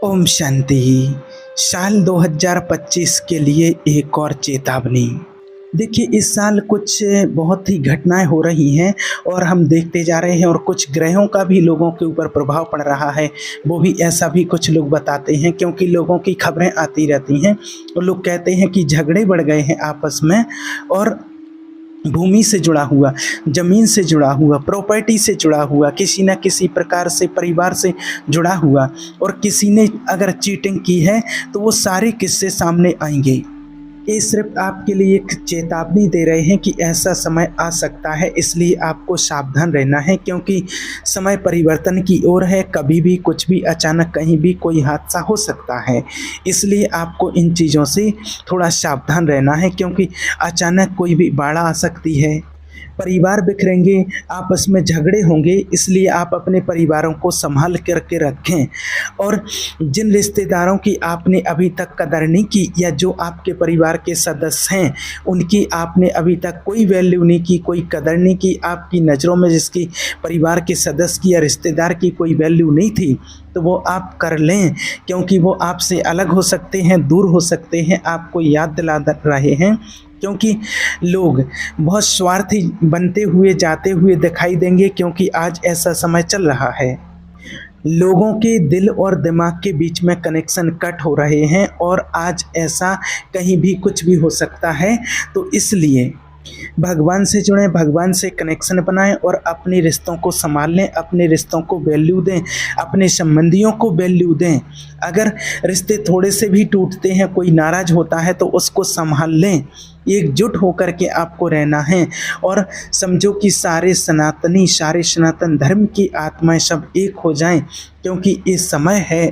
ओम शांति। साल 2025 के लिए एक और चेतावनी। देखिए, इस साल कुछ बहुत ही घटनाएं हो रही हैं और हम देखते जा रहे हैं, और कुछ ग्रहों का भी लोगों के ऊपर प्रभाव पड़ रहा है। वो भी ऐसा भी कुछ लोग बताते हैं, क्योंकि लोगों की खबरें आती रहती हैं और लोग कहते हैं कि झगड़े बढ़ गए हैं आपस में, और भूमि से जुड़ा हुआ, ज़मीन से जुड़ा हुआ, प्रॉपर्टी से जुड़ा हुआ, किसी न किसी प्रकार से परिवार से जुड़ा हुआ, और किसी ने अगर चीटिंग की है तो वो सारे किस्से सामने आएंगे। ये सिर्फ आपके लिए एक चेतावनी दे रहे हैं कि ऐसा समय आ सकता है, इसलिए आपको सावधान रहना है, क्योंकि समय परिवर्तन की ओर है। कभी भी कुछ भी अचानक कहीं भी कोई हादसा हो सकता है, इसलिए आपको इन चीज़ों से थोड़ा सावधान रहना है, क्योंकि अचानक कोई भी बाढ़ आ सकती है, परिवार बिखरेंगे, आपस में झगड़े होंगे। इसलिए आप अपने परिवारों को संभाल करके रखें, और जिन रिश्तेदारों की आपने अभी तक कदर नहीं की, या जो आपके परिवार के सदस्य हैं उनकी आपने अभी तक कोई वैल्यू नहीं की, कोई कदर नहीं की, आपकी नज़रों में जिसकी परिवार के सदस्य की या रिश्तेदार की कोई वैल्यू नहीं थी, तो वो आप कर लें, क्योंकि वो आपसे अलग हो सकते हैं, दूर हो सकते हैं, आपको याद दिला रहे हैं। क्योंकि लोग बहुत स्वार्थी बनते हुए जाते हुए दिखाई देंगे, क्योंकि आज ऐसा समय चल रहा है। लोगों के दिल और दिमाग के बीच में कनेक्शन कट हो रहे हैं, और आज ऐसा कहीं भी कुछ भी हो सकता है। तो इसलिए भगवान से जुड़ें, भगवान से कनेक्शन बनाएं, और अपने रिश्तों को संभाल लें, अपने रिश्तों को वैल्यू दें, अपने संबंधियों को वैल्यू दें। अगर रिश्ते थोड़े से भी टूटते हैं, कोई नाराज़ होता है, तो उसको संभाल लें। एकजुट होकर के आपको रहना है, और समझो कि सारे सनातन धर्म की आत्माएं सब एक हो जाएं, क्योंकि ये समय है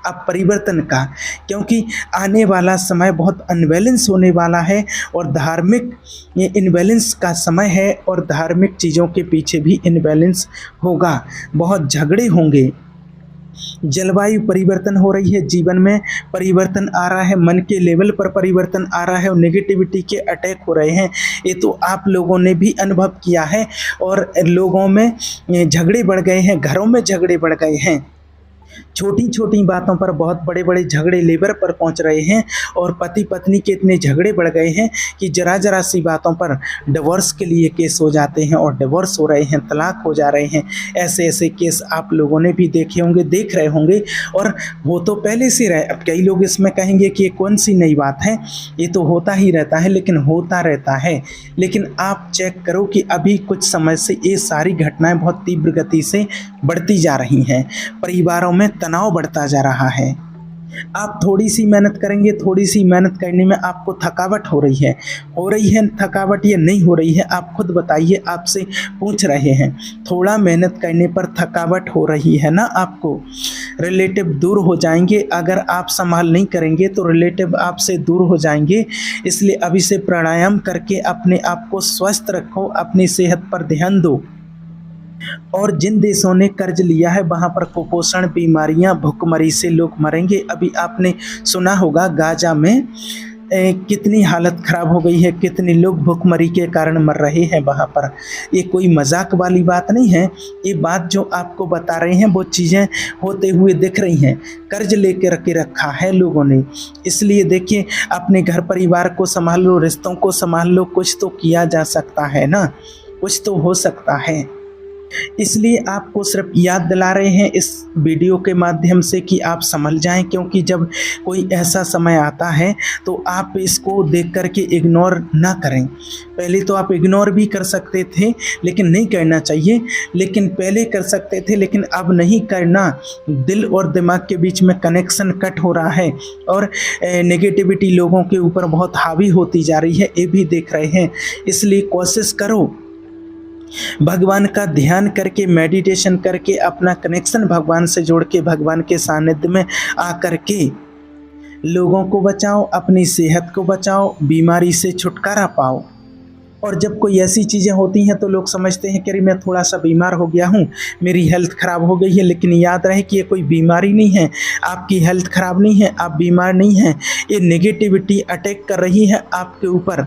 अब परिवर्तन का। क्योंकि आने वाला समय बहुत अनबैलेंस होने वाला है, और धार्मिक ये इनबैलेंस का समय है, और धार्मिक चीज़ों के पीछे भी इनबैलेंस होगा, बहुत झगड़े होंगे। जलवायु परिवर्तन हो रही है, जीवन में परिवर्तन आ रहा है, मन के लेवल पर परिवर्तन आ रहा है, और नेगेटिविटी के अटैक हो रहे हैं। ये तो आप लोगों ने भी अनुभव किया है, और लोगों में झगड़े बढ़ गए हैं, घरों में झगड़े बढ़ गए हैं। छोटी छोटी बातों पर बहुत बड़े बड़े झगड़े लेवल पर पहुंच रहे हैं, और पति पत्नी के इतने झगड़े बढ़ गए हैं कि जरा जरा सी बातों पर डिवोर्स के लिए केस हो जाते हैं, और डिवोर्स हो रहे हैं, तलाक हो जा रहे हैं। ऐसे ऐसे केस आप लोगों ने भी देखे होंगे, देख रहे होंगे, और वो तो पहले से रहे। अब कई लोग इसमें कहेंगे कि ये कौन सी नई बात है, ये तो होता ही रहता है, लेकिन होता रहता है। लेकिन आप चेक करो कि अभी कुछ समय से ये सारी घटनाएं बहुत तीव्र गति से बढ़ती जा रही हैं, परिवारों में तनाव बढ़ता जा रहा है। आप थोड़ी सी मेहनत करेंगे, थोड़ी सी मेहनत करने में आपको थकावट हो रही है थकावट, या नहीं हो रही है, आप खुद बताइए, आपसे पूछ रहे हैं। थोड़ा मेहनत करने पर थकावट हो रही है ना आपको। रिलेटिव दूर हो जाएंगे, अगर आप संभाल नहीं करेंगे तो रिलेटिव आपसे दूर हो जाएंगे। इसलिए अभी से प्राणायाम करके अपने आप को स्वस्थ रखो, अपनी सेहत पर ध्यान दो। और जिन देशों ने कर्ज लिया है, वहाँ पर कुपोषण, बीमारियाँ, भुखमरी से लोग मरेंगे। अभी आपने सुना होगा गाजा में कितनी हालत ख़राब हो गई है, कितने लोग भुखमरी के कारण मर रहे हैं वहाँ पर। ये कोई मजाक वाली बात नहीं है, ये बात जो आपको बता रहे हैं वो चीज़ें होते हुए दिख रही हैं। कर्ज लेकर के रखा है लोगों ने। इसलिए देखिए, अपने घर परिवार को संभाल लो, रिश्तों को संभाल लो, कुछ तो किया जा सकता है ना, कुछ तो हो सकता है। इसलिए आपको सिर्फ याद दिला रहे हैं इस वीडियो के माध्यम से कि आप समझ जाएं, क्योंकि जब कोई ऐसा समय आता है तो आप इसको देख कर के इग्नोर ना करें। पहले तो आप इग्नोर भी कर सकते थे, लेकिन नहीं करना चाहिए। लेकिन पहले कर सकते थे, लेकिन अब नहीं करना। दिल और दिमाग के बीच में कनेक्शन कट हो रहा है, और नेगेटिविटी लोगों के ऊपर बहुत हावी होती जा रही है, ये भी देख रहे हैं। इसलिए कोशिश करो, भगवान का ध्यान करके, मेडिटेशन करके, अपना कनेक्शन भगवान से जोड़ के, भगवान के सानिध्य में आकर के लोगों को बचाओ, अपनी सेहत को बचाओ, बीमारी से छुटकारा पाओ। और जब कोई ऐसी चीज़ें होती हैं तो लोग समझते हैं कि अरे मैं थोड़ा सा बीमार हो गया हूँ, मेरी हेल्थ ख़राब हो गई है। लेकिन याद रहे कि ये कोई बीमारी नहीं है, आपकी हेल्थ ख़राब नहीं है, आप बीमार नहीं हैं। ये नेगेटिविटी अटैक कर रही है आपके ऊपर,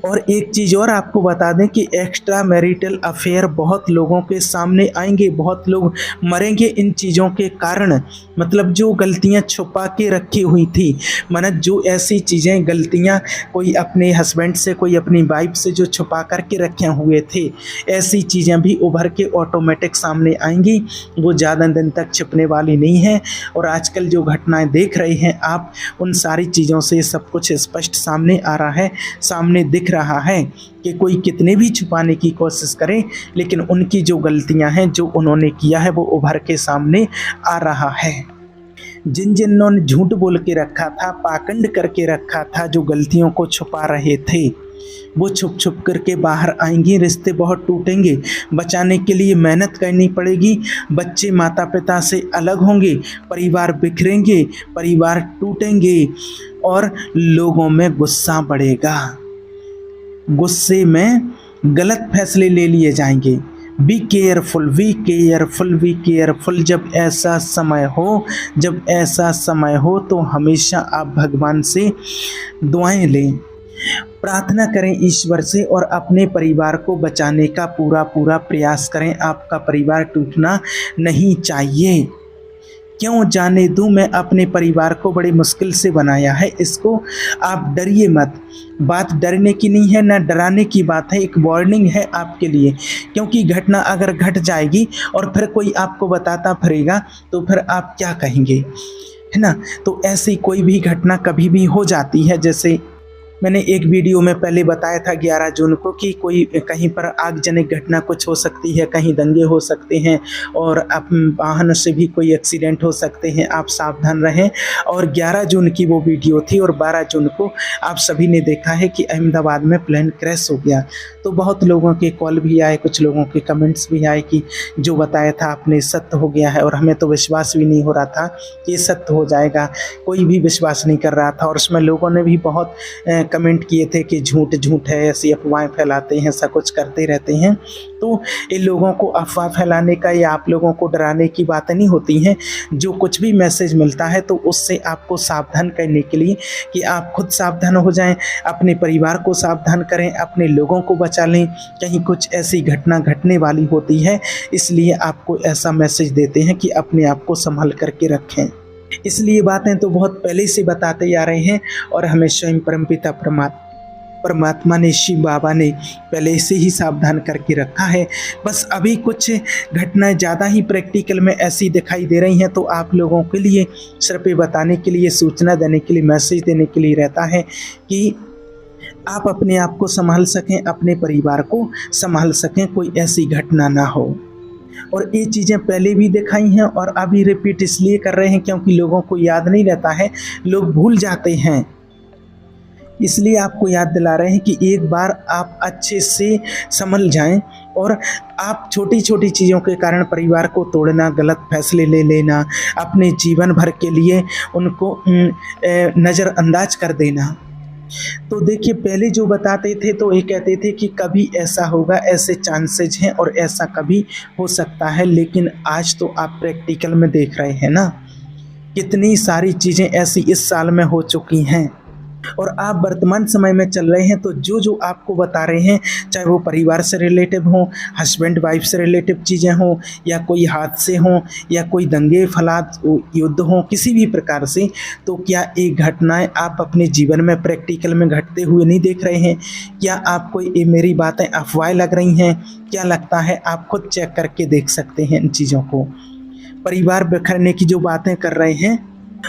और एक चीज़ और आपको बता दें कि एक्स्ट्रा मैरिटल अफेयर बहुत लोगों के सामने आएंगे, बहुत लोग मरेंगे इन चीज़ों के कारण। मतलब जो गलतियां छुपा के रखी हुई थी, मतलब जो ऐसी चीज़ें गलतियां कोई अपने हस्बैंड से, कोई अपनी वाइफ से जो छुपा करके रखे हुए थे, ऐसी चीज़ें भी उभर के ऑटोमेटिक सामने आएंगी। वो ज़्यादा दिन तक छिपने वाली नहीं है। और आजकल जो घटनाएं देख रहे हैं आप, उन सारी चीज़ों से सब कुछ स्पष्ट सामने आ रहा है, सामने दिख रहा है कि कोई कितने भी छुपाने की कोशिश करे, लेकिन उनकी जो गलतियां हैं, जो उन्होंने किया है, वो उभर के सामने आ रहा है। जिन जिन्हों ने झूठ बोल के रखा था, पाखंड करके रखा था, जो गलतियों को छुपा रहे थे, वो छुप छुप करके बाहर आएंगी। रिश्ते बहुत टूटेंगे, बचाने के लिए मेहनत करनी पड़ेगी। बच्चे माता पिता से अलग होंगे, परिवार बिखरेंगे, परिवार टूटेंगे और लोगों में गुस्सा बढ़ेगा। गुस्से में गलत फैसले ले लिए जाएंगे। Be careful, we careful, we careful. जब ऐसा समय हो तो हमेशा आप भगवान से दुआएं लें, प्रार्थना करें ईश्वर से और अपने परिवार को बचाने का पूरा प्रयास करें। आपका परिवार टूटना नहीं चाहिए। क्यों जाने दूं, मैं अपने परिवार को बड़ी मुश्किल से बनाया है। इसको आप डरिए मत। बात डरने की नहीं है, ना डराने की बात है, एक वार्निंग है आपके लिए। क्योंकि घटना अगर घट जाएगी और फिर कोई आपको बताता फिरेगा तो फिर आप क्या कहेंगे, है ना। तो ऐसी कोई भी घटना कभी भी हो जाती है। जैसे मैंने एक वीडियो में पहले बताया था 11 जून को कि कोई कहीं पर आगजनक घटना कुछ हो सकती है, कहीं दंगे हो सकते हैं और वाहन से भी कोई एक्सीडेंट हो सकते हैं, आप सावधान रहें। और 11 जून की वो वीडियो थी और 12 जून को आप सभी ने देखा है कि अहमदाबाद में प्लेन क्रैश हो गया। तो बहुत लोगों के कॉल भी आए, कुछ लोगों के कमेंट्स भी आए कि जो बताया था आपने सत्य हो गया है। और हमें तो विश्वास भी नहीं हो रहा था कि ये सत्य हो जाएगा, कोई भी विश्वास नहीं कर रहा था। और उसमें लोगों ने भी बहुत कमेंट किए थे कि झूठ है, ऐसी अफवाहें फैलाते हैं, ऐसा कुछ करते रहते हैं। तो इन लोगों को अफवाह फैलाने का या आप लोगों को डराने की बातें नहीं होती हैं। जो कुछ भी मैसेज मिलता है तो उससे आपको सावधान करने के लिए कि आप खुद सावधान हो जाएं, अपने परिवार को सावधान करें, अपने लोगों को बचा लें। कहीं कुछ ऐसी घटना घटने वाली होती है, इसलिए आपको ऐसा मैसेज देते हैं कि अपने आप को संभाल करके रखें। इसलिए बातें तो बहुत पहले से बताते आ रहे हैं और हमें स्वयं परमपिता परमात्मा ने, शिव बाबा ने पहले से ही सावधान करके रखा है। बस अभी कुछ घटनाएं ज़्यादा ही प्रैक्टिकल में ऐसी दिखाई दे रही हैं, तो आप लोगों के लिए सिर्फ बताने के लिए, सूचना देने के लिए, मैसेज देने के लिए रहता है कि आप अपने आप को संभाल सकें, अपने परिवार को संभाल सकें, कोई ऐसी घटना ना हो। और ये चीज़ें पहले भी दिखाई हैं और अभी रिपीट इसलिए कर रहे हैं क्योंकि लोगों को याद नहीं रहता है, लोग भूल जाते हैं। इसलिए आपको याद दिला रहे हैं कि एक बार आप अच्छे से समझ जाएं। और आप छोटी छोटी चीज़ों के कारण परिवार को तोड़ना, गलत फैसले ले लेना, अपने जीवन भर के लिए उनको नज़रअंदाज कर देना। तो देखिए, पहले जो बताते थे तो ये कहते थे कि कभी ऐसा होगा, ऐसे चांसेस हैं और ऐसा कभी हो सकता है। लेकिन आज तो आप प्रैक्टिकल में देख रहे हैं ना, कितनी सारी चीज़ें ऐसी इस साल में हो चुकी हैं। और आप वर्तमान समय में चल रहे हैं तो जो आपको बता रहे हैं, चाहे वो परिवार से रिलेटिव हो, हस्बैंड वाइफ से रिलेटिव चीज़ें हों, या कोई हादसे हों, या कोई दंगे फसाद युद्ध हों, किसी भी प्रकार से, तो क्या ये घटनाएं आप अपने जीवन में प्रैक्टिकल में घटते हुए नहीं देख रहे हैं? क्या आपको ये मेरी बातें अफवाह लग रही हैं? क्या लगता है? आप खुद चेक करके देख सकते हैं इन चीज़ों को। परिवार बिखरने की जो बातें कर रहे हैं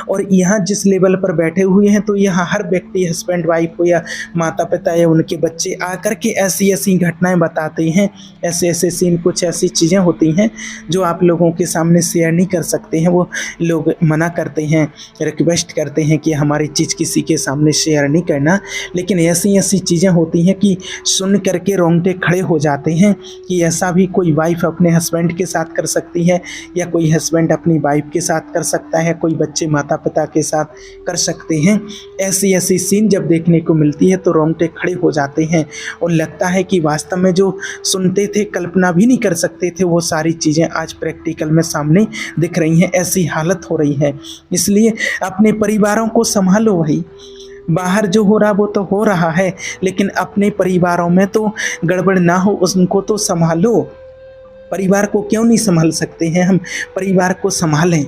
और यहाँ जिस लेवल पर बैठे हुए हैं, तो यहाँ हर व्यक्ति, हस्बैंड वाइफ हो या माता पिता या उनके बच्चे, आकर के ऐसी ऐसी घटनाएं बताते हैं, ऐसे ऐसे सीन, कुछ ऐसी चीज़ें होती हैं जो आप लोगों के सामने शेयर नहीं कर सकते हैं। वो लोग मना करते हैं, रिक्वेस्ट करते हैं कि हमारी चीज़ किसी के सामने शेयर नहीं करना। लेकिन ऐसी ऐसी चीज़ें होती हैं कि सुन करके रोंगटे खड़े हो जाते हैं कि ऐसा भी कोई वाइफ अपने हस्बैंड के साथ कर सकती है, या कोई हस्बैंड अपनी वाइफ के साथ कर सकता है, कोई बच्चे माता पिता के साथ कर सकते हैं। ऐसी ऐसी सीन जब देखने को मिलती है तो रोंगटे खड़े हो जाते हैं और लगता है कि वास्तव में जो सुनते थे, कल्पना भी नहीं कर सकते थे, वो सारी चीज़ें आज प्रैक्टिकल में सामने दिख रही हैं। ऐसी हालत हो रही है। इसलिए अपने परिवारों को संभालो भाई, बाहर जो हो रहा वो तो हो रहा है, लेकिन अपने परिवारों में तो गड़बड़ ना हो, उनको तो संभालो। परिवार को क्यों नहीं संभाल सकते हैं हम? परिवार को संभालें।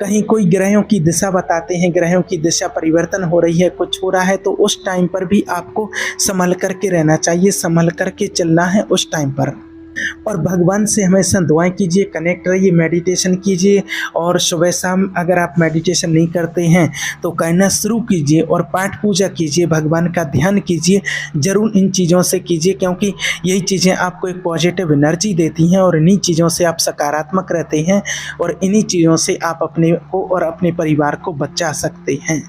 कहीं कोई ग्रहों की दिशा बताते हैं, ग्रहों की दिशा परिवर्तन हो रही है, कुछ हो रहा है, तो उस टाइम पर भी आपको संभल करके रहना चाहिए, संभल करके चलना है उस टाइम पर। और भगवान से हमेशा दुआएं कीजिए, कनेक्ट रहिए, मेडिटेशन कीजिए। और सुबह शाम अगर आप मेडिटेशन नहीं करते हैं तो करना शुरू कीजिए और पाठ पूजा कीजिए, भगवान का ध्यान कीजिए। ज़रूर इन चीज़ों से कीजिए, क्योंकि यही चीज़ें आपको एक पॉजिटिव एनर्जी देती हैं और इन्हीं चीज़ों से आप सकारात्मक रहते हैं और इन्हीं चीज़ों से आप अपने को और अपने परिवार को बचा सकते हैं।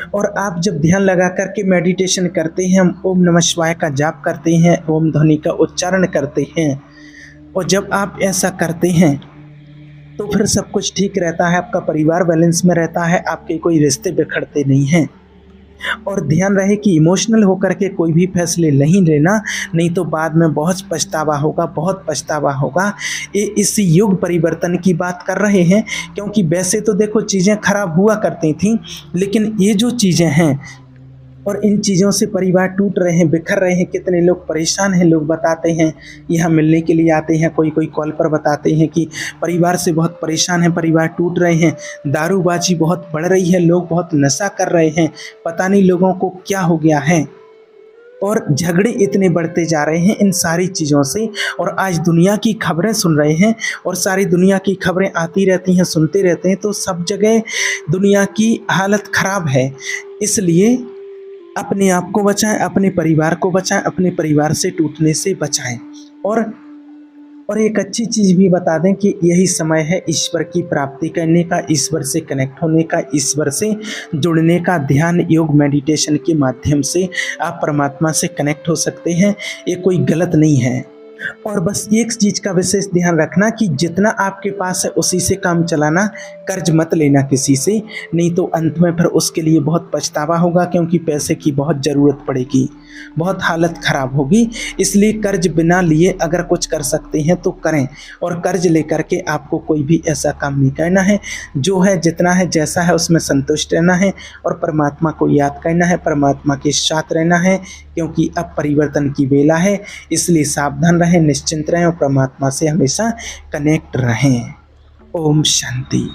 और आप जब ध्यान लगा करके मेडिटेशन करते हैं, हम ओम नमः शिवाय का जाप करते हैं, ओम ध्वनि का उच्चारण करते हैं, और जब आप ऐसा करते हैं तो फिर सब कुछ ठीक रहता है, आपका परिवार बैलेंस में रहता है, आपके कोई रिश्ते बिखरते नहीं हैं। और ध्यान रहे कि इमोशनल होकर के कोई भी फैसले नहीं लेना, नहीं तो बाद में बहुत पछतावा होगा, बहुत पछतावा होगा। ये इस युग परिवर्तन की बात कर रहे हैं, क्योंकि वैसे तो देखो चीज़ें खराब हुआ करती थीं, लेकिन ये जो चीज़ें हैं और इन चीज़ों से परिवार टूट रहे हैं, बिखर रहे हैं, कितने लोग परेशान हैं। लोग बताते हैं, यहाँ मिलने के लिए आते हैं, कोई कोई कॉल पर बताते हैं कि परिवार से बहुत परेशान हैं, परिवार टूट रहे हैं, दारूबाजी बहुत बढ़ रही है, लोग बहुत नशा कर रहे हैं, पता नहीं लोगों को क्या हो गया है, और झगड़े इतने बढ़ते जा रहे हैं इन सारी चीज़ों से। और आज दुनिया की खबरें सुन रहे हैं और सारी दुनिया की खबरें आती रहती हैं, सुनते रहते हैं, तो सब जगह दुनिया की हालत ख़राब है। इसलिए अपने आप को बचाएं, अपने परिवार को बचाएं, अपने परिवार से टूटने से बचाएं। और एक अच्छी चीज़ भी बता दें कि यही समय है ईश्वर की प्राप्ति करने का, ईश्वर से कनेक्ट होने का, ईश्वर से जुड़ने का। ध्यान योग मेडिटेशन के माध्यम से आप परमात्मा से कनेक्ट हो सकते हैं, ये कोई गलत नहीं है। और बस एक चीज़ का विशेष ध्यान रखना कि जितना आपके पास है उसी से काम चलाना, कर्ज मत लेना किसी से, नहीं तो अंत में फिर उसके लिए बहुत पछतावा होगा, क्योंकि पैसे की बहुत ज़रूरत पड़ेगी, बहुत हालत ख़राब होगी। इसलिए कर्ज बिना लिए अगर कुछ कर सकते हैं तो करें, और कर्ज लेकर के आपको कोई भी ऐसा काम नहीं करना है। जो है, जितना है, जैसा है उसमें संतुष्ट रहना है और परमात्मा को याद करना है, परमात्मा के साथ रहना है, क्योंकि अब परिवर्तन की बेला है। इसलिए सावधान रहें, निश्चिंत रहें और परमात्मा से हमेशा कनेक्ट रहें। ओम शांति।